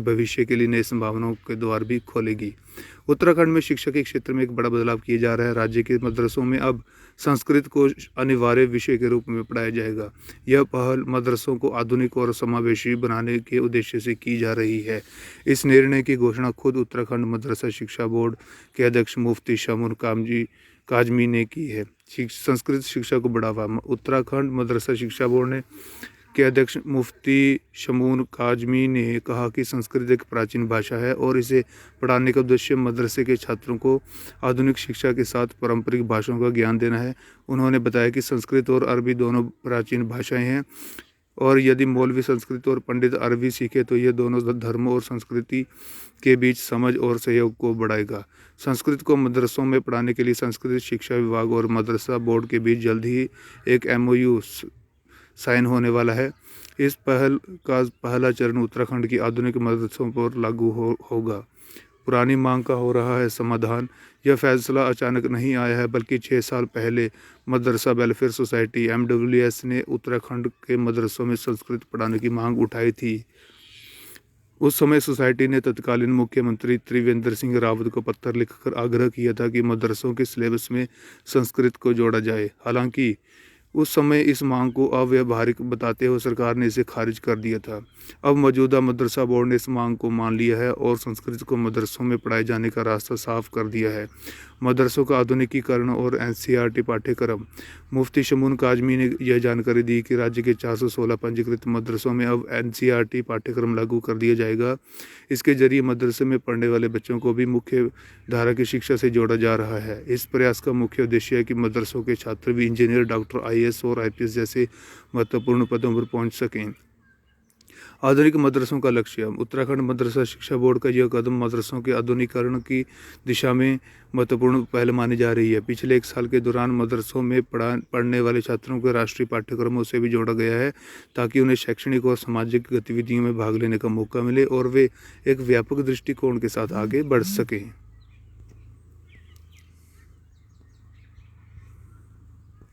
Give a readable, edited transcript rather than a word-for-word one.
भविष्य के लिए नई संभावनाओं के द्वार भी खोलेगी। उत्तराखंड में शिक्षा के क्षेत्र में एक बड़ा बदलाव किया जा रहा है। राज्य के मदरसों में अब संस्कृत को अनिवार्य विषय के रूप में पढ़ाया जाएगा। यह पहल मदरसों को आधुनिक और समावेशी बनाने के उद्देश्य से की जा रही है। इस निर्णय की घोषणा खुद उत्तराखंड मदरसा शिक्षा बोर्ड के अध्यक्ष मुफ्ती शमून काजमी ने की है। संस्कृत शिक्षा को बढ़ावा। उत्तराखंड मदरसा शिक्षा बोर्ड ने के अध्यक्ष मुफ्ती शमून काजमी ने कहा कि संस्कृत एक प्राचीन भाषा है और इसे पढ़ाने का उद्देश्य मदरसे के छात्रों को आधुनिक शिक्षा के साथ पारंपरिक भाषाओं का ज्ञान देना है। उन्होंने बताया कि संस्कृत और अरबी दोनों प्राचीन भाषाएं हैं और यदि मौलवी संस्कृत और पंडित अरबी सीखे तो ये दोनों धर्म और संस्कृति के बीच समझ और सहयोग को बढ़ाएगा। संस्कृत को मदरसों में पढ़ाने के लिए संस्कृत शिक्षा विभाग और मदरसा बोर्ड के बीच जल्द ही एक MOU साइन होने वाला है। इस पहल का पहला चरण उत्तराखंड की आधुनिक मदरसों पर लागू होगा। पुरानी मांग का हो रहा है समाधान। यह फैसला अचानक नहीं आया है बल्कि 6 साल पहले मदरसा वेलफेयर सोसाइटी MWS ने उत्तराखंड के मदरसों में संस्कृत पढ़ाने की मांग उठाई थी। उस समय सोसाइटी ने तत्कालीन मुख्यमंत्री त्रिवेंद्र सिंह रावत को पत्र लिखकर आग्रह किया था कि मदरसों के सिलेबस में संस्कृत को जोड़ा जाए। हालांकि उस समय इस मांग को अव्यावहारिक बताते हुए सरकार ने इसे खारिज कर दिया था। अब मौजूदा मदरसा बोर्ड ने इस मांग को मान लिया है और संस्कृत को मदरसों में पढ़ाए जाने का रास्ता साफ कर दिया है। मदरसों का आधुनिकीकरण और NCERT पाठ्यक्रम। मुफ्ती शमून काजमी ने यह जानकारी दी कि राज्य के 416 पंजीकृत मदरसों में अब NCERT पाठ्यक्रम लागू कर दिया जाएगा। इसके जरिए मदरसे में पढ़ने वाले बच्चों को भी मुख्य धारा की शिक्षा से जोड़ा जा रहा है। इस प्रयास का मुख्य उद्देश्य है कि मदरसों के छात्र भी इंजीनियर, डॉक्टर, IAS और IPS जैसे महत्वपूर्ण पदों पर पहुंच सकें। आधुनिक मदरसों का लक्ष्य। उत्तराखंड मदरसा शिक्षा बोर्ड का यह कदम मदरसों के आधुनिकीकरण की दिशा में महत्वपूर्ण पहल मानी जा रही है। पिछले 1 साल के दौरान मदरसों में पढ़ने वाले छात्रों को राष्ट्रीय पाठ्यक्रमों से भी जोड़ा गया है ताकि उन्हें शैक्षणिक और सामाजिक गतिविधियों में भाग लेने का मौका मिले और वे एक व्यापक दृष्टिकोण के साथ आगे बढ़ सकें।